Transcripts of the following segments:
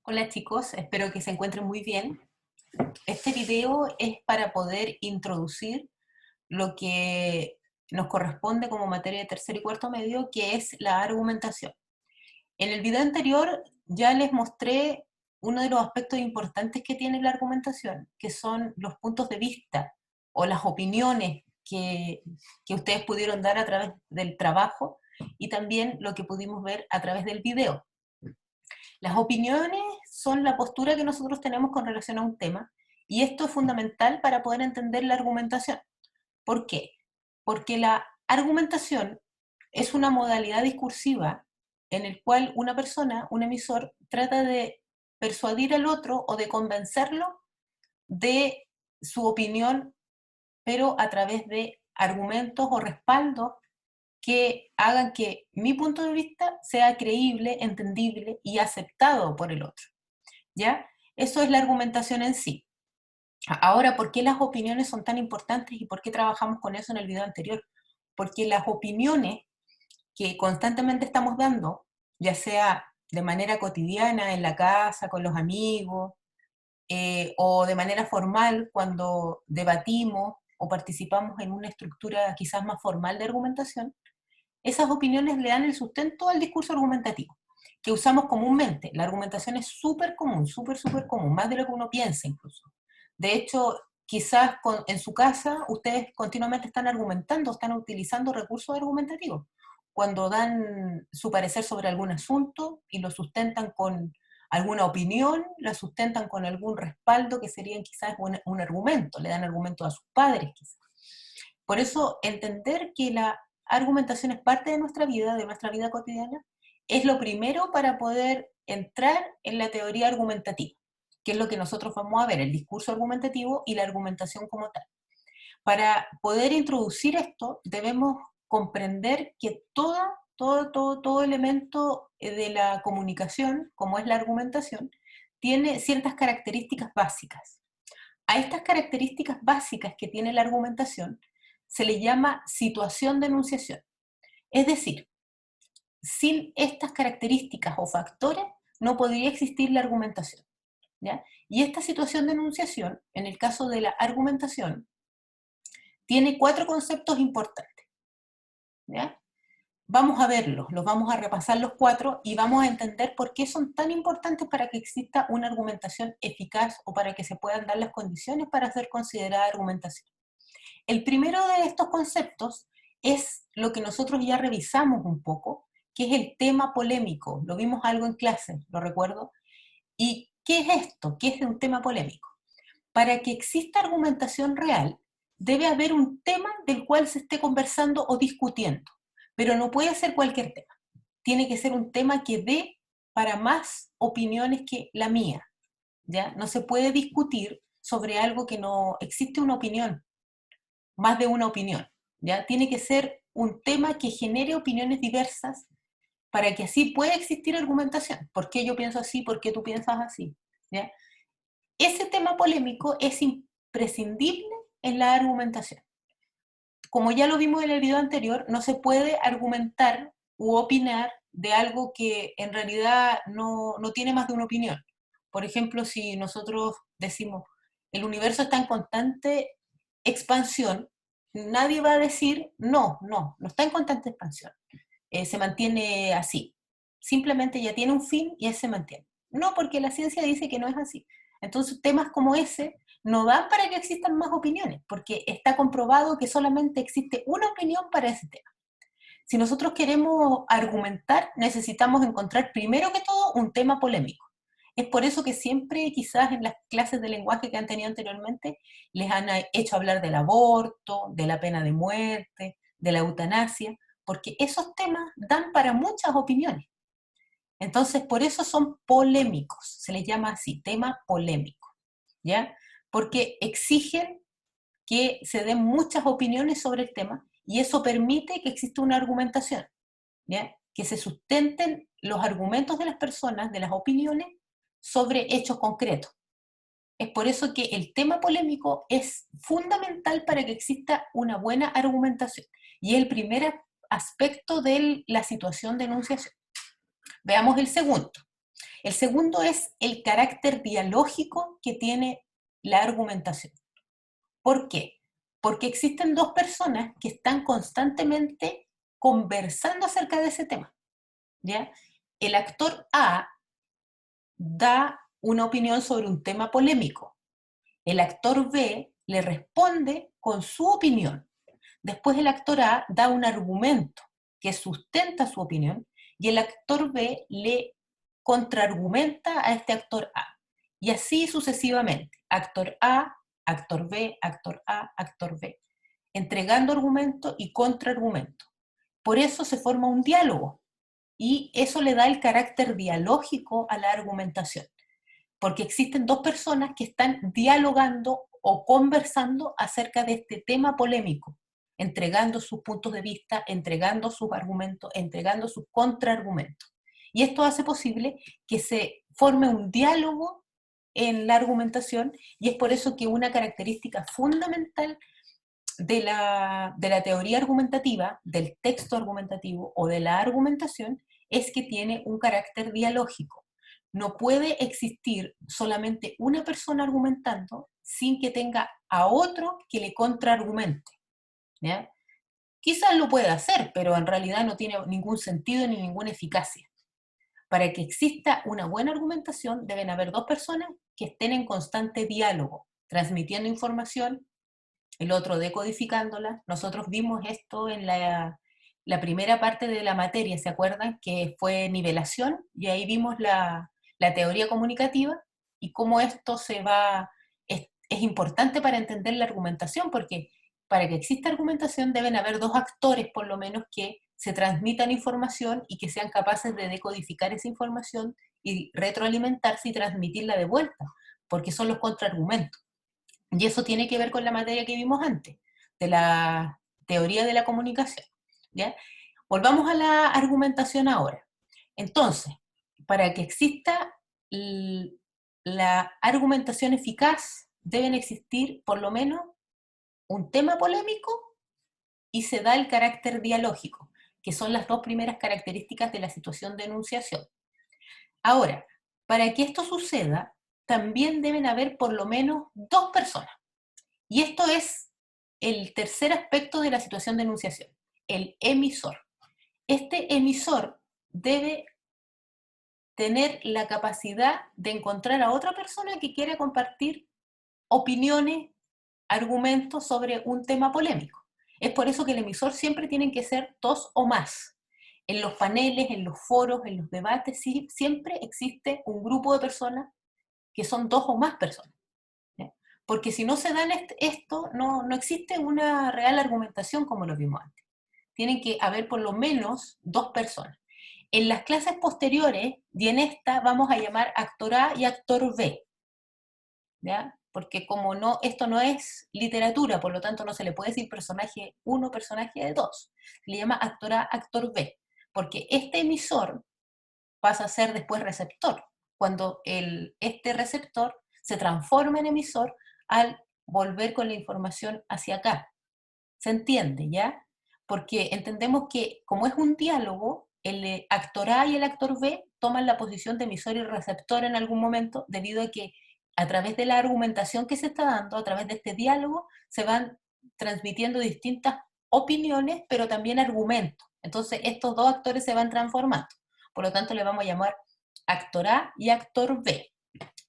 Hola chicos, espero que se encuentren muy bien. Este video es para poder introducir lo que nos corresponde como materia de tercer y cuarto medio, que es la argumentación. En el video anterior ya les mostré uno de los aspectos importantes que tiene la argumentación, que son los puntos de vista o las opiniones que ustedes pudieron dar a través del trabajo y también lo que pudimos ver a través del video. Las opiniones son la postura que nosotros tenemos con relación a un tema, y esto es fundamental para poder entender la argumentación. ¿Por qué? Porque la argumentación es una modalidad discursiva en el cual una persona, un emisor, trata de persuadir al otro o de convencerlo de su opinión, pero a través de argumentos o respaldos que hagan que mi punto de vista sea creíble, entendible y aceptado por el otro. ¿Ya? Eso es la argumentación en sí. Ahora, ¿por qué las opiniones son tan importantes y por qué trabajamos con eso en el video anterior? Porque las opiniones que constantemente estamos dando, ya sea de manera cotidiana, en la casa, con los amigos, o de manera formal cuando debatimos o participamos en una estructura quizás más formal de argumentación, esas opiniones le dan el sustento al discurso argumentativo, que usamos comúnmente. La argumentación es súper común, súper común, más de lo que uno piensa incluso. De hecho, quizás en su casa ustedes continuamente están argumentando, están utilizando recursos argumentativos. Cuando dan su parecer sobre algún asunto y lo sustentan con alguna opinión, la sustentan con algún respaldo que serían quizás un argumento, le dan argumento a sus padres quizás. Por eso, entender que la argumentación es parte de nuestra vida cotidiana, es lo primero para poder entrar en la teoría argumentativa, que es lo que nosotros vamos a ver, el discurso argumentativo y la argumentación como tal. Para poder introducir esto, debemos comprender que todo elemento de la comunicación, como es la argumentación, tiene ciertas características básicas. A estas características básicas que tiene la argumentación se le llama situación de enunciación. Es decir, sin estas características o factores no podría existir la argumentación. ¿Ya? Y esta situación de enunciación, en el caso de la argumentación, tiene 4 conceptos importantes. ¿Ya? Vamos a verlos, los vamos a repasar los 4 y vamos a entender por qué son tan importantes para que exista una argumentación eficaz o para que se puedan dar las condiciones para ser considerada argumentación. El primero de estos conceptos es lo que nosotros ya revisamos un poco, que es el tema polémico. Lo vimos algo en clase, lo recuerdo. ¿Y qué es esto? ¿Qué es un tema polémico? Para que exista argumentación real, debe haber un tema del cual se esté conversando o discutiendo, pero no puede ser cualquier tema. Tiene que ser un tema que dé para más opiniones que la mía. ¿Ya? No se puede discutir sobre algo que no existe una opinión, más de una opinión. ¿Ya? Tiene que ser un tema que genere opiniones diversas para que así pueda existir argumentación. ¿Por qué yo pienso así? ¿Por qué tú piensas así? ¿Ya? Ese tema polémico es imprescindible en la argumentación. Como ya lo vimos en el video anterior, no se puede argumentar u opinar de algo que en realidad no tiene más de una opinión. Por ejemplo, si nosotros decimos el universo está en constante expansión, nadie va a decir no está en constante expansión, se mantiene así. Simplemente ya tiene un fin y ese se mantiene. No, porque la ciencia dice que no es así. Entonces, temas como ese no dan para que existan más opiniones, porque está comprobado que solamente existe una opinión para ese tema. Si nosotros queremos argumentar, necesitamos encontrar primero que todo un tema polémico. Es por eso que siempre, quizás en las clases de lenguaje que han tenido anteriormente, les han hecho hablar del aborto, de la pena de muerte, de la eutanasia, porque esos temas dan para muchas opiniones. Entonces, por eso son polémicos, se les llama así, tema polémico, ¿ya? Porque exigen que se den muchas opiniones sobre el tema y eso permite que exista una argumentación, ¿ya? Que se sustenten los argumentos de las personas, de las opiniones, sobre hechos concretos. Es por eso que el tema polémico es fundamental para que exista una buena argumentación y es el primer aspecto de la situación de enunciación. Veamos el segundo. El segundo es el carácter dialógico que tiene la argumentación. ¿Por qué? Porque existen dos personas que están constantemente conversando acerca de ese tema, ¿ya? El actor A da una opinión sobre un tema polémico. El actor B le responde con su opinión. Después el actor A da un argumento que sustenta su opinión y el actor B le contraargumenta a este actor A. Y así sucesivamente. Actor A, actor B, actor A, actor B. Entregando argumento y contraargumento. Por eso se forma un diálogo y eso le da el carácter dialógico a la argumentación, porque existen dos personas que están dialogando o conversando acerca de este tema polémico, entregando sus puntos de vista, entregando sus argumentos, entregando sus contraargumentos. Y esto hace posible que se forme un diálogo en la argumentación y es por eso que una característica fundamental de la teoría argumentativa, del texto argumentativo o de la argumentación es que tiene un carácter dialógico. No puede existir solamente una persona argumentando sin que tenga a otro que le contraargumente, ¿ya? Quizás lo pueda hacer, pero en realidad no tiene ningún sentido ni ninguna eficacia. Para que exista una buena argumentación deben haber dos personas que estén en constante diálogo, transmitiendo información, el otro decodificándola. Nosotros vimos esto en la primera parte de la materia, ¿se acuerdan? Que fue nivelación, y ahí vimos la teoría comunicativa y cómo esto es importante para entender la argumentación, porque para que exista argumentación deben haber dos actores, por lo menos, que se transmitan información y que sean capaces de decodificar esa información y retroalimentarse y transmitirla de vuelta, porque son los contraargumentos. Y eso tiene que ver con la materia que vimos antes, de la teoría de la comunicación, ¿ya? Volvamos a la argumentación ahora. Entonces, para que exista la argumentación eficaz, deben existir por lo menos un tema polémico y se da el carácter dialógico, que son las dos primeras características de la situación de enunciación. Ahora, para que esto suceda, también deben haber por lo menos dos personas. Y esto es el tercer aspecto de la situación de enunciación, el emisor. Este emisor debe tener la capacidad de encontrar a otra persona que quiera compartir opiniones, argumentos sobre un tema polémico. Es por eso que el emisor siempre tienen que ser dos o más. En los paneles, en los foros, en los debates, sí, siempre existe un grupo de personas que son dos o más personas. Porque si no se dan esto, no existe una real argumentación como lo vimos antes. Tienen que haber por lo menos dos personas. En las clases posteriores, y en esta vamos a llamar actor A y actor B, ¿ya? Porque como no, esto no es literatura, por lo tanto no se le puede decir personaje 1, personaje 2. Se le llama actor A, actor B, porque este emisor pasa a ser después receptor, cuando este receptor se transforma en emisor al volver con la información hacia acá. ¿Se entiende, ya? Porque entendemos que como es un diálogo, el actor A y el actor B toman la posición de emisor y receptor en algún momento, debido a que a través de la argumentación que se está dando, a través de este diálogo, se van transmitiendo distintas opiniones, pero también argumentos. Entonces, estos dos actores se van transformando. Por lo tanto, le vamos a llamar actor A y actor B,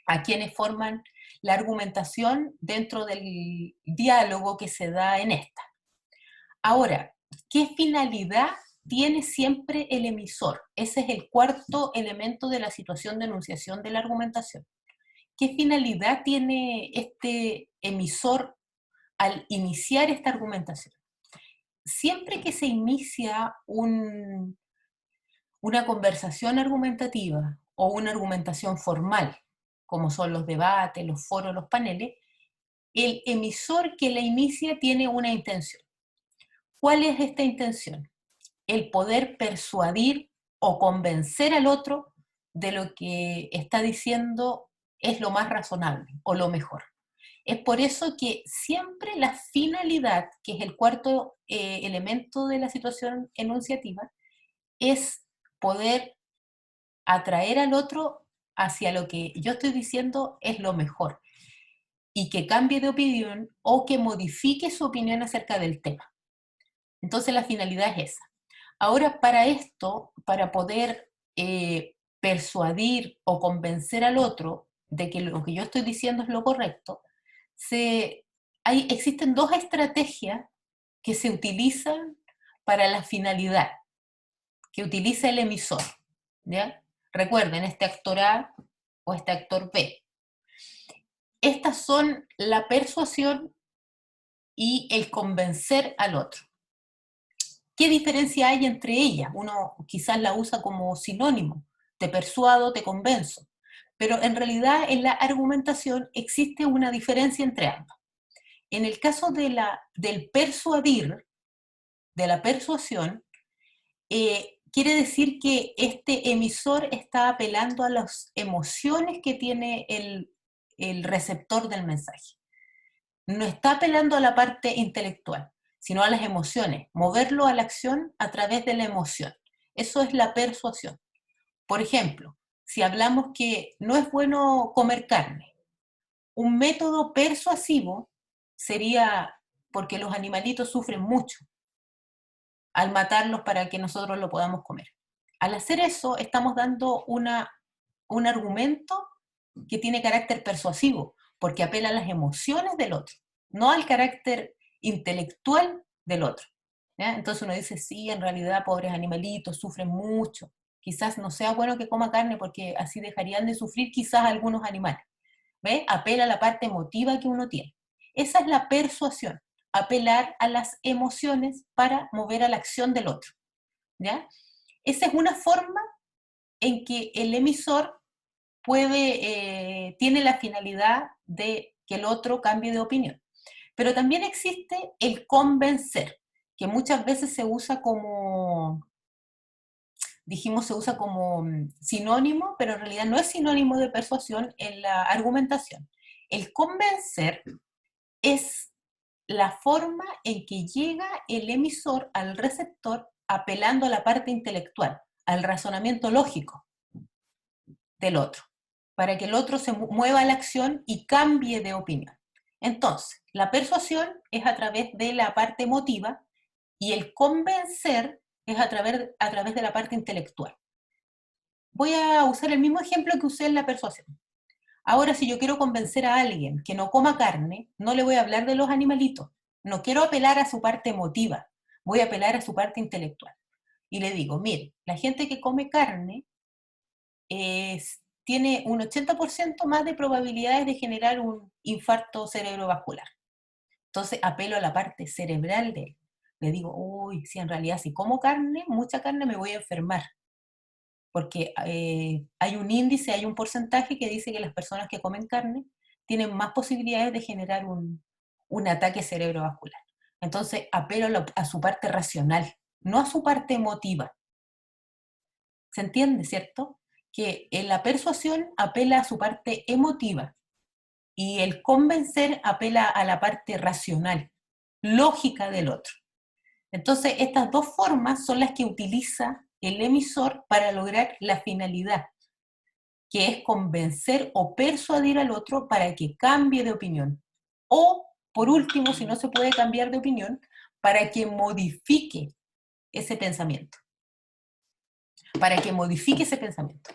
a quienes forman la argumentación dentro del diálogo que se da en esta. Ahora, ¿qué finalidad tiene siempre el emisor? Ese es el cuarto elemento de la situación de enunciación de la argumentación. ¿Qué finalidad tiene este emisor al iniciar esta argumentación? Siempre que se inicia una conversación argumentativa o una argumentación formal, como son los debates, los foros, los paneles, el emisor que la inicia tiene una intención. ¿Cuál es esta intención? El poder persuadir o convencer al otro de lo que está diciendo es lo más razonable o lo mejor. Es por eso que siempre la finalidad, que es el cuarto elemento de la situación enunciativa, es poder atraer al otro hacia lo que yo estoy diciendo es lo mejor, y que cambie de opinión o que modifique su opinión acerca del tema. Entonces la finalidad es esa. Ahora, para esto, para poder persuadir o convencer al otro de que lo que yo estoy diciendo es lo correcto, existen dos estrategias que se utilizan para la finalidad que utiliza el emisor. ¿Ya? Recuerden, este actor A o este actor B. Estas son la persuasión y el convencer al otro. ¿Qué diferencia hay entre ellas? Uno quizás la usa como sinónimo, te persuado, te convenzo, pero en realidad en la argumentación existe una diferencia entre ambas. En el caso del persuadir, de la persuasión, quiere decir que este emisor está apelando a las emociones que tiene el receptor del mensaje. No está apelando a la parte intelectual, sino a las emociones, moverlo a la acción a través de la emoción. Eso es la persuasión. Por ejemplo, si hablamos que no es bueno comer carne, un método persuasivo sería porque los animalitos sufren mucho al matarlos para que nosotros lo podamos comer. Al hacer eso, estamos dando un argumento que tiene carácter persuasivo, porque apela a las emociones del otro, no al carácter intelectual del otro. ¿Ya? Entonces uno dice, sí, en realidad pobres animalitos sufren mucho, quizás no sea bueno que coma carne porque así dejarían de sufrir quizás algunos animales. ¿Ve? Apela a la parte emotiva que uno tiene. Esa es la persuasión, apelar a las emociones para mover a la acción del otro. ¿Ya? Esa es una forma en que el emisor tiene la finalidad de que el otro cambie de opinión. Pero también existe el convencer, que muchas veces se usa como, dijimos, se usa como sinónimo, pero en realidad no es sinónimo de persuasión en la argumentación. El convencer es la forma en que llega el emisor al receptor apelando a la parte intelectual, al razonamiento lógico del otro, para que el otro se mueva a la acción y cambie de opinión. Entonces, la persuasión es a través de la parte emotiva y el convencer es a través de la parte intelectual. Voy a usar el mismo ejemplo que usé en la persuasión. Ahora, si yo quiero convencer a alguien que no coma carne, no le voy a hablar de los animalitos. No quiero apelar a su parte emotiva, voy a apelar a su parte intelectual. Y le digo, mire, la gente que come carne tiene un 80% más de probabilidades de generar un infarto cerebrovascular. Entonces apelo a la parte cerebral de él. Le digo, uy, si en realidad si como carne, mucha carne, me voy a enfermar. Porque hay un índice, hay un porcentaje que dice que las personas que comen carne tienen más posibilidades de generar un ataque cerebrovascular. Entonces apelo a su parte racional, no a su parte emotiva. ¿Se entiende, cierto? Que en la persuasión apela a su parte emotiva y el convencer apela a la parte racional, lógica del otro. Entonces, estas dos formas son las que utiliza el emisor para lograr la finalidad, que es convencer o persuadir al otro para que cambie de opinión. O, por último, si no se puede cambiar de opinión, para que modifique ese pensamiento. Para que modifique ese pensamiento.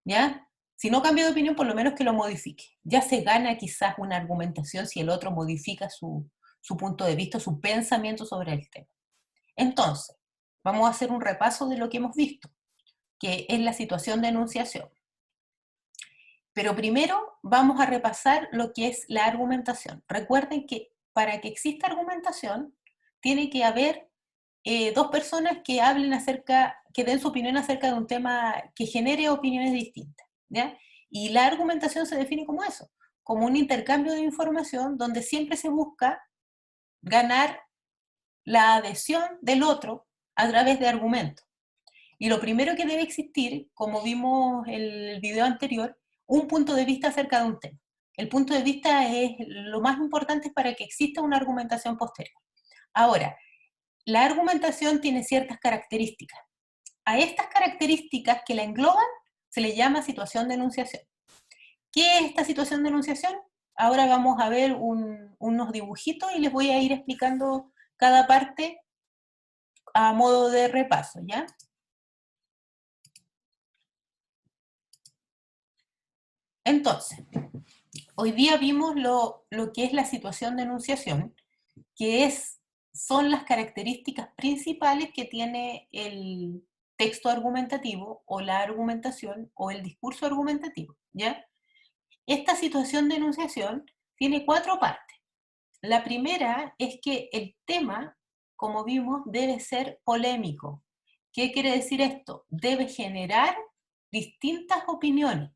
¿Ya? Si no cambia de opinión, por lo menos que lo modifique. Ya se gana quizás una argumentación si el otro modifica su punto de vista, su pensamiento sobre el tema. Entonces, vamos a hacer un repaso de lo que hemos visto, que es la situación de enunciación. Pero primero vamos a repasar lo que es la argumentación. Recuerden que para que exista argumentación, tiene que haber dos personas que hablen que den su opinión acerca de un tema que genere opiniones distintas. ¿Ya? Y la argumentación se define como eso, como un intercambio de información donde siempre se busca ganar la adhesión del otro a través de argumentos. Y lo primero que debe existir, como vimos en el video anterior, un punto de vista acerca de un tema. El punto de vista es lo más importante para que exista una argumentación posterior. Ahora, la argumentación tiene ciertas características. A estas características que la engloban se le llama situación de enunciación. ¿Qué es esta situación de enunciación? Ahora vamos a ver unos dibujitos y les voy a ir explicando cada parte a modo de repaso, ¿ya? Entonces, hoy día vimos lo que es la situación de enunciación, que son las características principales que tiene el texto argumentativo o la argumentación o el discurso argumentativo, ¿ya? Esta situación de enunciación tiene 4 partes. La primera es que el tema, como vimos, debe ser polémico. ¿Qué quiere decir esto? Debe generar distintas opiniones.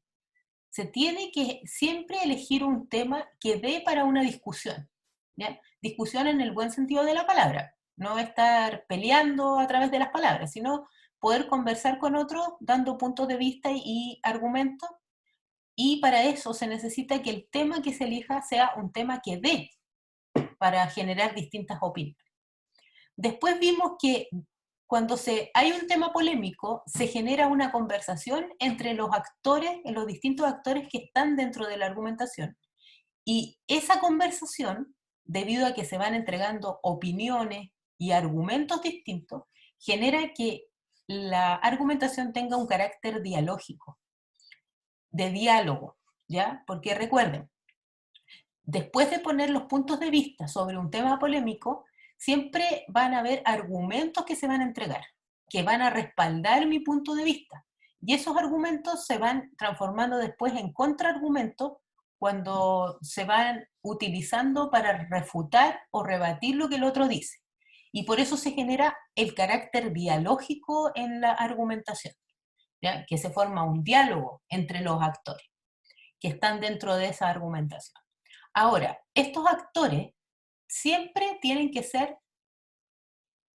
Se tiene que siempre elegir un tema que dé para una discusión, ¿ya? Discusión en el buen sentido de la palabra, no estar peleando a través de las palabras, sino poder conversar con otros dando puntos de vista y argumentos, y para eso se necesita que el tema que se elija sea un tema que dé para generar distintas opiniones. Después vimos que cuando hay un tema polémico, se genera una conversación entre los actores, los distintos actores que están dentro de la argumentación. Y esa conversación, debido a que se van entregando opiniones y argumentos distintos, genera que la argumentación tenga un carácter dialógico, de diálogo, ¿ya? Porque recuerden, después de poner los puntos de vista sobre un tema polémico, siempre van a haber argumentos que se van a entregar, que van a respaldar mi punto de vista. Y esos argumentos se van transformando después en contraargumentos cuando se van utilizando para refutar o rebatir lo que el otro dice. Y por eso se genera el carácter dialógico en la argumentación, ¿ya? Que se forma un diálogo entre los actores que están dentro de esa argumentación. Ahora, estos actores siempre tienen que ser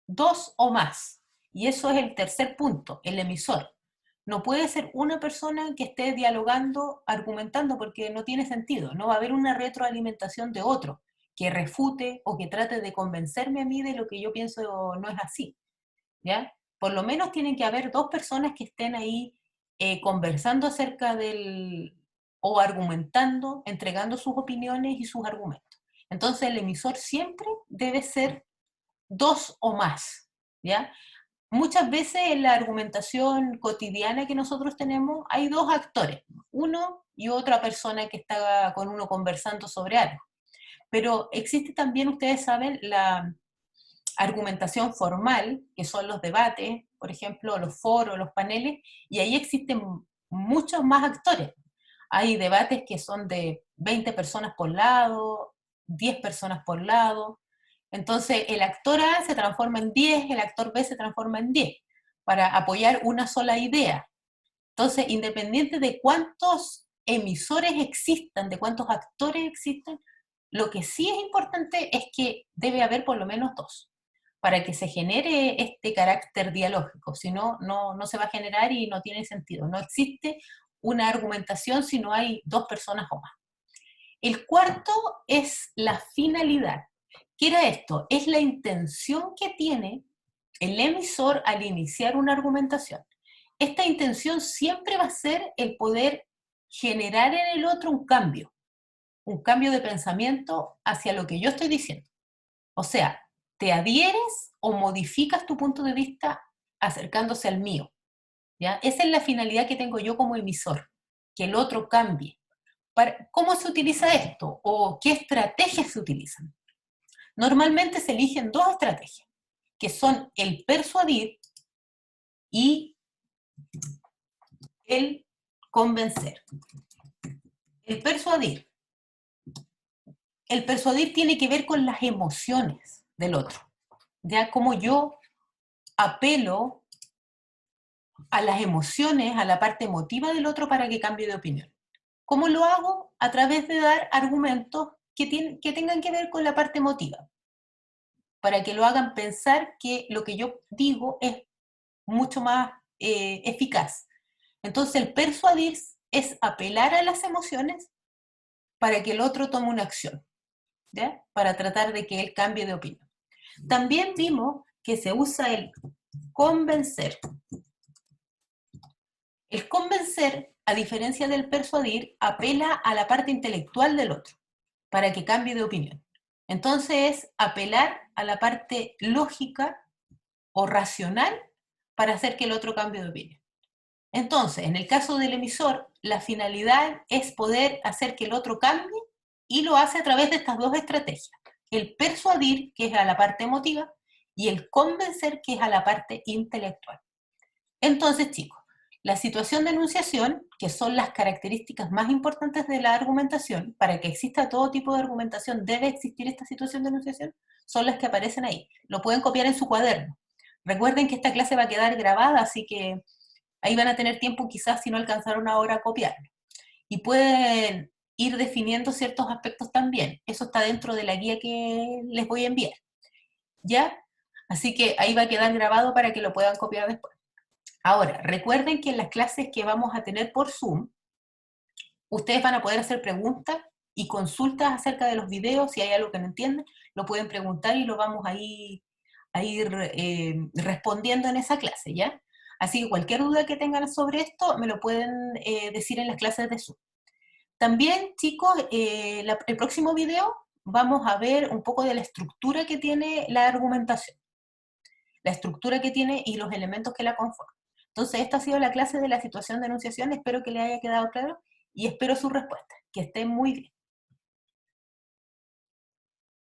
2 o más, y eso es el tercer punto, el emisor. No puede ser una persona que esté dialogando, argumentando, porque no tiene sentido. No va a haber una retroalimentación de otro que refute o que trate de convencerme a mí de lo que yo pienso no es así, ¿ya? Por lo menos tienen que haber 2 personas que estén ahí conversando acerca o argumentando, entregando sus opiniones y sus argumentos. Entonces el emisor siempre debe ser 2 o más, ¿ya? Muchas veces en la argumentación cotidiana que nosotros tenemos hay 2 actores, uno y otra persona que está con uno conversando sobre algo. Pero existe también, ustedes saben, la argumentación formal, que son los debates, por ejemplo, los foros, los paneles, y ahí existen muchos más actores. Hay debates que son de 20 personas por lado, 10 personas por lado. Entonces, el actor A se transforma en 10, el actor B se transforma en 10, para apoyar una sola idea. Entonces, independiente de cuántos emisores existan, de cuántos actores existan, lo que sí es importante es que debe haber por lo menos 2 para que se genere este carácter dialógico, si no, no se va a generar y no tiene sentido. No existe una argumentación si no hay 2 personas o más. El cuarto es la finalidad. ¿Qué era esto? Es la intención que tiene el emisor al iniciar una argumentación. Esta intención siempre va a ser el poder generar en el otro un cambio de pensamiento hacia lo que yo estoy diciendo. O sea, te adhieres o modificas tu punto de vista acercándose al mío, ¿ya? Esa es la finalidad que tengo yo como emisor, que el otro cambie. ¿Cómo se utiliza esto? ¿O qué estrategias se utilizan? Normalmente se eligen 2 estrategias, que son el persuadir y el convencer. El persuadir. El persuadir tiene que ver con las emociones del otro, ya como yo apelo a las emociones, a la parte emotiva del otro para que cambie de opinión. ¿Cómo lo hago? A través de dar argumentos que tengan que ver con la parte emotiva, para que lo hagan pensar que lo que yo digo es mucho más eficaz. Entonces el persuadir es apelar a las emociones para que el otro tome una acción, ¿ya? Para tratar de que él cambie de opinión. También vimos que se usa el convencer. El convencer, a diferencia del persuadir, apela a la parte intelectual del otro para que cambie de opinión. Entonces es apelar a la parte lógica o racional para hacer que el otro cambie de opinión. Entonces, en el caso del emisor, la finalidad es poder hacer que el otro cambie y lo hace a través de estas dos estrategias. El persuadir, que es a la parte emotiva, y el convencer, que es a la parte intelectual. Entonces, chicos, la situación de enunciación, que son las características más importantes de la argumentación, para que exista todo tipo de argumentación debe existir esta situación de enunciación, son las que aparecen ahí. Lo pueden copiar en su cuaderno. Recuerden que esta clase va a quedar grabada, así que ahí van a tener tiempo quizás si no alcanzaron ahora a copiarlo. Y pueden ir definiendo ciertos aspectos también. Eso está dentro de la guía que les voy a enviar. ¿Ya? Así que ahí va a quedar grabado para que lo puedan copiar después. Ahora, recuerden que en las clases que vamos a tener por Zoom, ustedes van a poder hacer preguntas y consultas acerca de los videos. Si hay algo que no entienden, lo pueden preguntar y lo vamos a ir respondiendo en esa clase, ¿ya? Así que cualquier duda que tengan sobre esto, me lo pueden decir en las clases de Zoom. También, chicos, el próximo video vamos a ver un poco de la estructura que tiene la argumentación, la estructura que tiene y los elementos que la conforman. Entonces, esta ha sido la clase de la situación de enunciación. Espero que le haya quedado claro y espero su respuesta. Que estén muy bien.